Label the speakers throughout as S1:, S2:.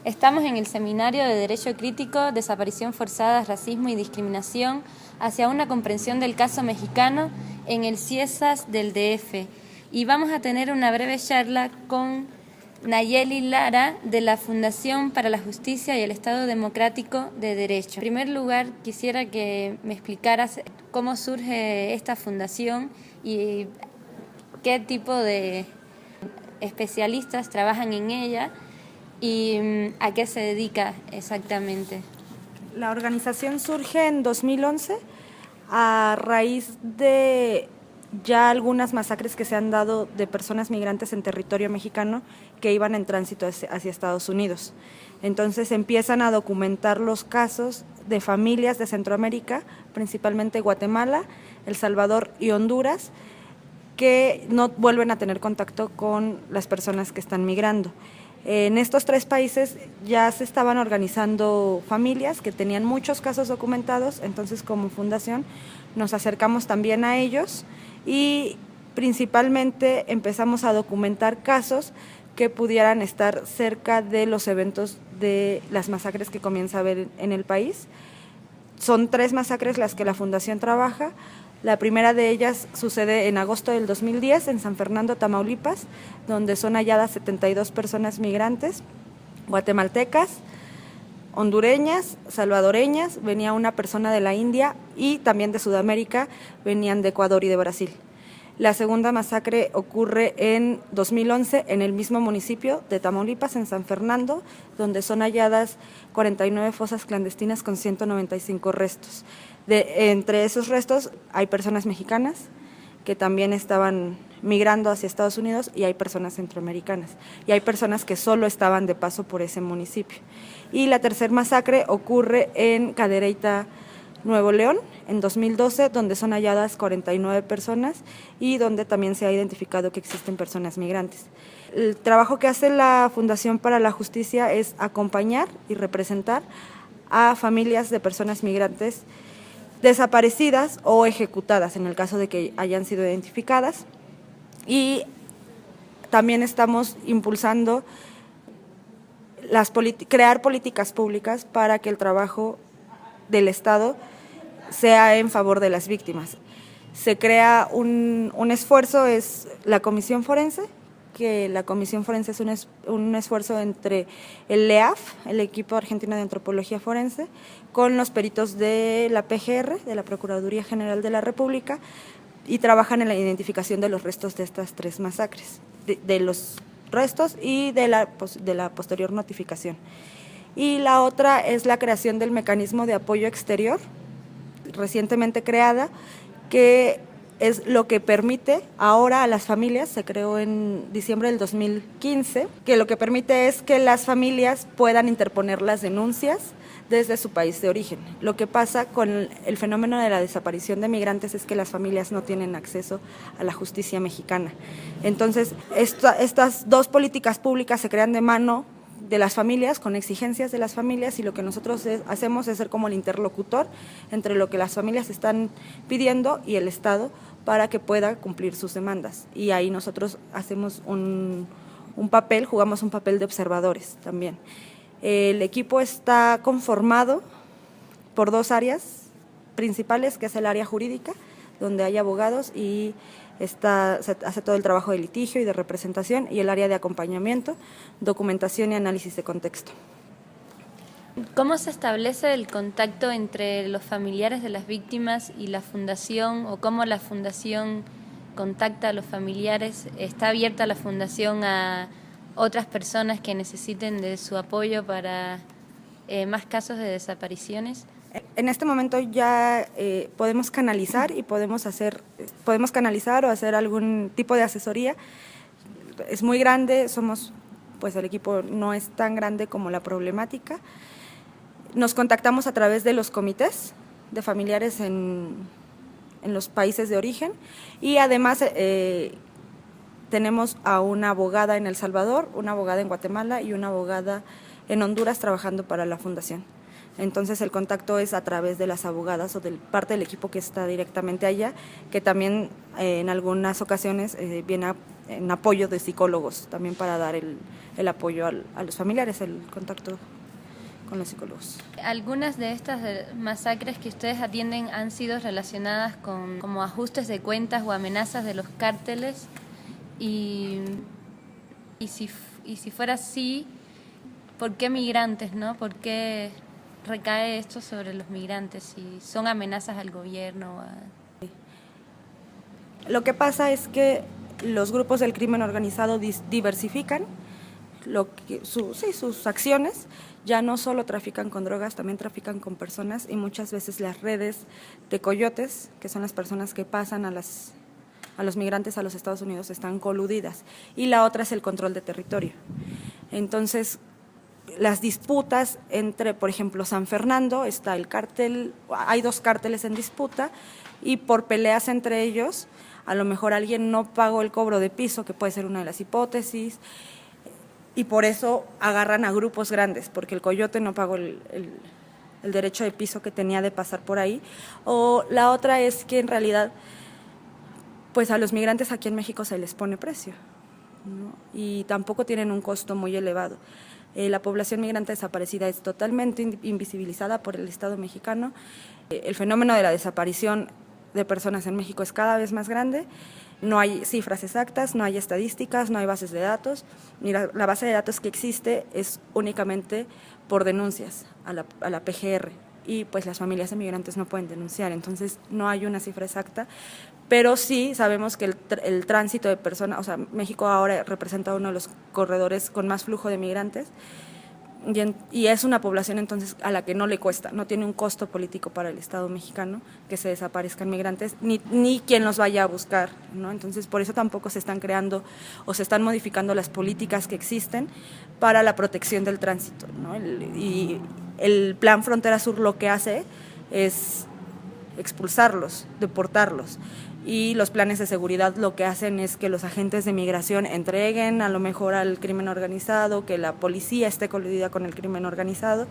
S1: Estamos en el Seminario de Derecho Crítico, Desaparición Forzada, Racismo y Discriminación hacia una comprensión del caso mexicano en el CIESAS del DF. Y vamos a tener una breve charla con Nayeli Lara de la Fundación para la Justicia y el Estado Democrático de Derecho. En primer lugar, quisiera que me explicaras cómo surge esta fundación y qué tipo de especialistas trabajan en ella y a qué se dedica exactamente.
S2: La organización surge en 2011 a raíz de ya algunas masacres que se han dado de personas migrantes en territorio mexicano que iban en tránsito hacia Estados Unidos. Entonces empiezan a documentar los casos de familias de Centroamérica, principalmente Guatemala, El Salvador y Honduras, que no vuelven a tener contacto con las personas que están migrando. En estos tres países ya se estaban organizando familias que tenían muchos casos documentados, entonces como fundación nos acercamos también a ellos y principalmente empezamos a documentar casos que pudieran estar cerca de los eventos de las masacres que comienza a haber en el país. Son 3 masacres las que la fundación trabaja. La primera de ellas sucede en agosto del 2010 en San Fernando, Tamaulipas, donde son halladas 72 personas migrantes, guatemaltecas, hondureñas, salvadoreñas, venía una persona de la India y también de Sudamérica, venían de Ecuador y de Brasil. La segunda masacre ocurre en 2011 en el mismo municipio de Tamaulipas, en San Fernando, donde son halladas 49 fosas clandestinas con 195 restos. Entre esos restos hay personas mexicanas que también estaban migrando hacia Estados Unidos y hay personas centroamericanas y hay personas que solo estaban de paso por ese municipio. Y la tercera masacre ocurre en Cadereyta, Nuevo León, en 2012, donde son halladas 49 personas y donde también se ha identificado que existen personas migrantes. El trabajo que hace la Fundación para la Justicia es acompañar y representar a familias de personas migrantes desaparecidas o ejecutadas en el caso de que hayan sido identificadas, y también estamos impulsando crear políticas públicas para que el trabajo del Estado sea en favor de las víctimas. Se crea un esfuerzo, es la Comisión Forense, que la Comisión Forense es un esfuerzo entre el LEAF, el Equipo Argentino de Antropología Forense, con los peritos de la PGR, de la Procuraduría General de la República, y trabajan en la identificación de los restos de estas 3 masacres, de los restos y de la posterior notificación. Y la otra es la creación del mecanismo de apoyo exterior, recientemente creada, que es lo que permite ahora a las familias, se creó en diciembre del 2015, que lo que permite es que las familias puedan interponer las denuncias desde su país de origen. Lo que pasa con el fenómeno de la desaparición de migrantes es que las familias no tienen acceso a la justicia mexicana. Entonces, estas 2 políticas públicas se crean de mano de las familias, con exigencias de las familias, y lo que nosotros hacemos es ser como el interlocutor entre lo que las familias están pidiendo y el Estado para que pueda cumplir sus demandas. Y ahí nosotros hacemos un papel, jugamos un papel de observadores también. El equipo está conformado por 2 áreas principales, que es el área jurídica, donde hay abogados y se hace todo el trabajo de litigio y de representación, y el área de acompañamiento, documentación y análisis de contexto.
S1: ¿Cómo se establece el contacto entre los familiares de las víctimas y la fundación, o cómo la fundación contacta a los familiares? ¿Está abierta la fundación a otras personas que necesiten de su apoyo para más casos de desapariciones?
S2: En este momento ya podemos canalizar o hacer algún tipo de asesoría. Es muy grande, pues el equipo no es tan grande como la problemática. Nos contactamos a través de los comités de familiares en los países de origen, y además tenemos a una abogada en El Salvador, una abogada en Guatemala y una abogada en Honduras trabajando para la fundación. Entonces el contacto es a través de las abogadas o de parte del equipo que está directamente allá, que también en algunas ocasiones viene en apoyo de psicólogos, también para dar el apoyo a los familiares, el contacto con los psicólogos.
S1: Algunas de estas masacres que ustedes atienden han sido relacionadas con como ajustes de cuentas o amenazas de los cárteles, y si fuera así, ¿por qué migrantes, no? ¿Por qué recae esto sobre los migrantes? Si son amenazas al gobierno.
S2: Lo que pasa es que los grupos del crimen organizado diversifican sus acciones. Ya no solo trafican con drogas, también trafican con personas, y muchas veces las redes de coyotes, que son las personas que pasan a los migrantes a los Estados Unidos, están coludidas. Y la otra es el control de territorio. Entonces, las disputas entre, por ejemplo, San Fernando, está el cártel, hay 2 cárteles en disputa, y por peleas entre ellos, a lo mejor alguien no pagó el cobro de piso, que puede ser una de las hipótesis, y por eso agarran a grupos grandes, porque el coyote no pagó el derecho de piso que tenía de pasar por ahí. O la otra es que en realidad, pues a los migrantes aquí en México se les pone precio, ¿no? Y tampoco tienen un costo muy elevado. La población migrante desaparecida es totalmente invisibilizada por el Estado mexicano. El fenómeno de la desaparición de personas en México es cada vez más grande. No hay cifras exactas, no hay estadísticas, no hay bases de datos. Mira, la base de datos que existe es únicamente por denuncias a la PGR, y pues las familias de migrantes no pueden denunciar, entonces no hay una cifra exacta, pero sí sabemos que el tránsito de personas, o sea, México ahora representa uno de los corredores con más flujo de migrantes, y es una población entonces a la que no le cuesta, no tiene un costo político para el Estado mexicano que se desaparezcan migrantes, ni quien los vaya a buscar, ¿no? Entonces por eso tampoco se están creando o se están modificando las políticas que existen para la protección del tránsito, ¿no? Y el Plan Frontera Sur lo que hace es expulsarlos, deportarlos. Y los planes de seguridad lo que hacen es que los agentes de migración entreguen a lo mejor al crimen organizado, que la policía esté coludida con el crimen organizado,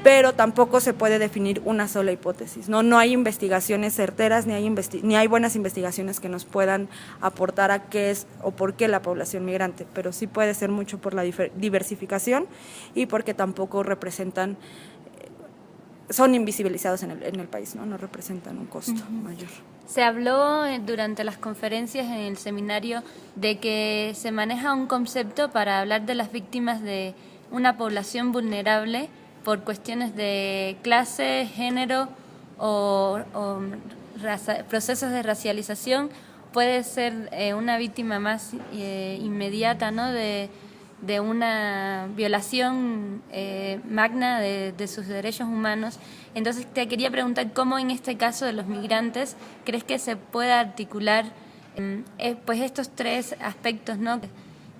S2: pero tampoco se puede definir una sola hipótesis, no hay investigaciones certeras, ni hay buenas investigaciones que nos puedan aportar a qué es o por qué la población migrante, pero sí puede ser mucho por la diversificación y porque tampoco representan, son invisibilizados en el país, no representan un costo mayor.
S1: Se habló durante las conferencias en el seminario de que se maneja un concepto para hablar de las víctimas de una población vulnerable por cuestiones de clase, género o procesos de racialización. Puede ser una víctima más inmediata, ¿no?, de una violación magna de sus derechos humanos. Entonces te quería preguntar cómo en este caso de los migrantes crees que se pueda articular pues estos 3 aspectos, ¿no?,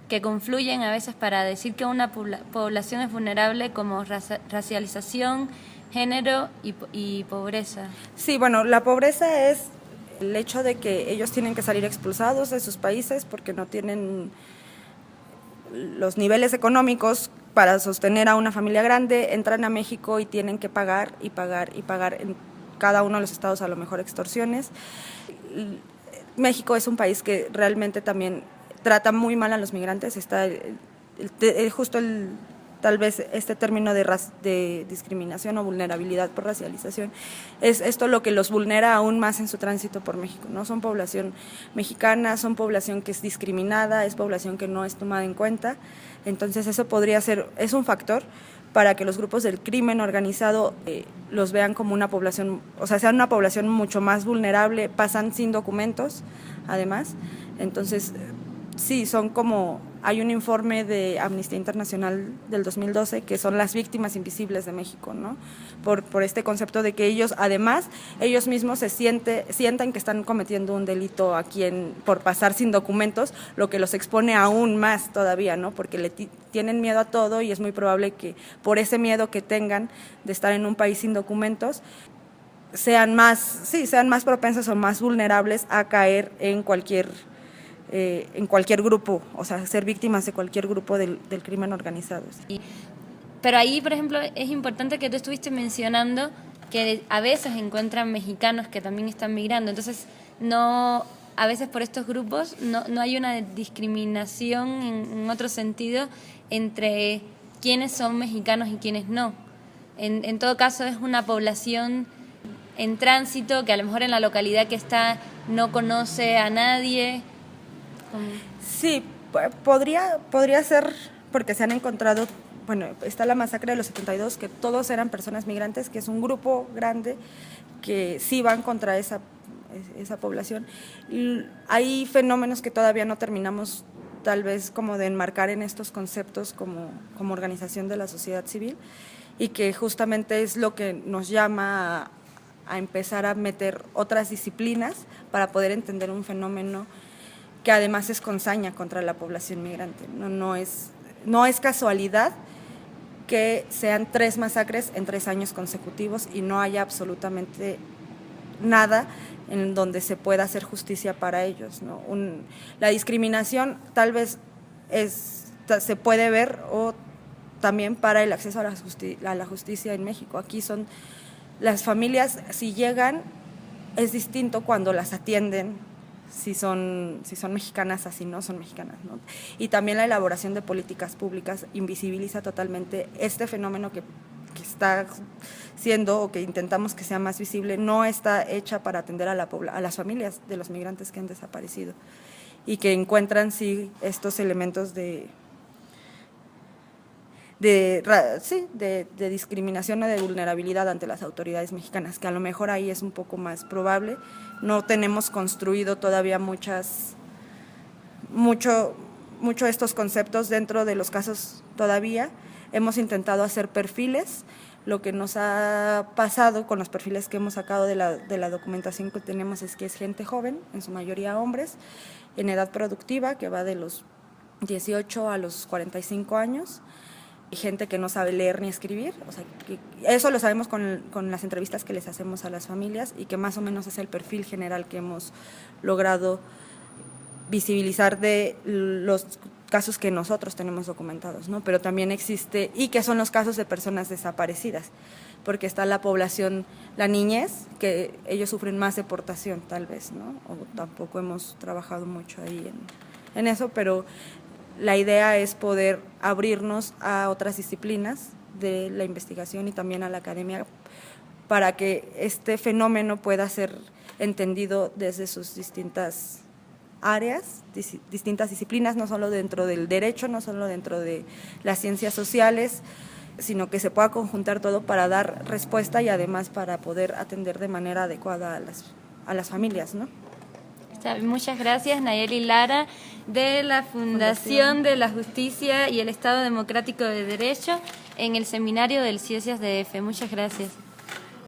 S1: que confluyen a veces para decir que una población es vulnerable, como racialización, género y pobreza.
S2: Sí, bueno, la pobreza es el hecho de que ellos tienen que salir expulsados de sus países porque no tienen los niveles económicos para sostener a una familia grande, entran a México y tienen que pagar y pagar y pagar en cada uno de los estados, a lo mejor extorsiones. México es un país que realmente también trata muy mal a los migrantes, está tal vez este término de discriminación o vulnerabilidad por racialización, es esto lo que los vulnera aún más en su tránsito por México, ¿no? Son población mexicana, son población que es discriminada, es población que no es tomada en cuenta, entonces eso podría ser, es un factor para que los grupos del crimen organizado los vean como una población, o sea, sean una población mucho más vulnerable, pasan sin documentos, además, entonces sí, son como, hay un informe de Amnistía Internacional del 2012 que son las víctimas invisibles de México, ¿no? Por este concepto de que ellos, además, ellos mismos sientan que están cometiendo un delito aquí por pasar sin documentos, lo que los expone aún más todavía, ¿no? Porque tienen miedo a todo y es muy probable que por ese miedo que tengan de estar en un país sin documentos, sean más propensos o más vulnerables a caer en cualquier grupo, o sea, ser víctimas de cualquier grupo del crimen organizado.
S1: Y pero ahí, por ejemplo, es importante que tú estuviste mencionando que a veces encuentran mexicanos que también están migrando, entonces a veces por estos grupos no hay una discriminación en otro sentido entre quiénes son mexicanos y quiénes no. En todo caso es una población en tránsito que a lo mejor en la localidad que está no conoce a nadie.
S2: Sí, podría ser porque se han encontrado, bueno, está la masacre de los 72, que todos eran personas migrantes, que es un grupo grande que sí van contra esa población. Y hay fenómenos que todavía no terminamos tal vez como de enmarcar en estos conceptos como organización de la sociedad civil, y que justamente es lo que nos llama a empezar a meter otras disciplinas para poder entender un fenómeno que además es con saña contra la población migrante. No es casualidad que sean 3 masacres en 3 años consecutivos y no haya absolutamente nada en donde se pueda hacer justicia para ellos, ¿no? La discriminación tal vez se puede ver o también para el acceso a la justicia en México. Aquí son las familias, si llegan, es distinto cuando las atienden, si son mexicanas, así no son mexicanas, ¿no? Y también la elaboración de políticas públicas invisibiliza totalmente este fenómeno que está siendo, o que intentamos que sea más visible, no está hecha para atender a las familias de los migrantes que han desaparecido y que encuentran sí estos elementos de discriminación o de vulnerabilidad ante las autoridades mexicanas, que a lo mejor ahí es un poco más probable. No tenemos construido todavía mucho estos conceptos dentro de los casos todavía. Hemos intentado hacer perfiles. Lo que nos ha pasado con los perfiles que hemos sacado de la documentación que tenemos es que es gente joven, en su mayoría hombres, en edad productiva, que va de los 18 a los 45 años, y gente que no sabe leer ni escribir. O sea, eso lo sabemos con las entrevistas que les hacemos a las familias, y que más o menos es el perfil general que hemos logrado visibilizar de los casos que nosotros tenemos documentados, ¿no? Pero también existe, y que son los casos de personas desaparecidas, porque está la población, la niñez, que ellos sufren más deportación tal vez, ¿no? O tampoco hemos trabajado mucho ahí en eso, pero la idea es poder abrirnos a otras disciplinas de la investigación y también a la academia, para que este fenómeno pueda ser entendido desde sus distintas áreas, distintas disciplinas, no solo dentro del derecho, no solo dentro de las ciencias sociales, sino que se pueda conjuntar todo para dar respuesta y además para poder atender de manera adecuada a las familias, ¿no?
S1: Muchas gracias, Nayeli Lara, de la Fundación de la Justicia y el Estado Democrático de Derecho, en el seminario del CIESAS DF. Muchas gracias.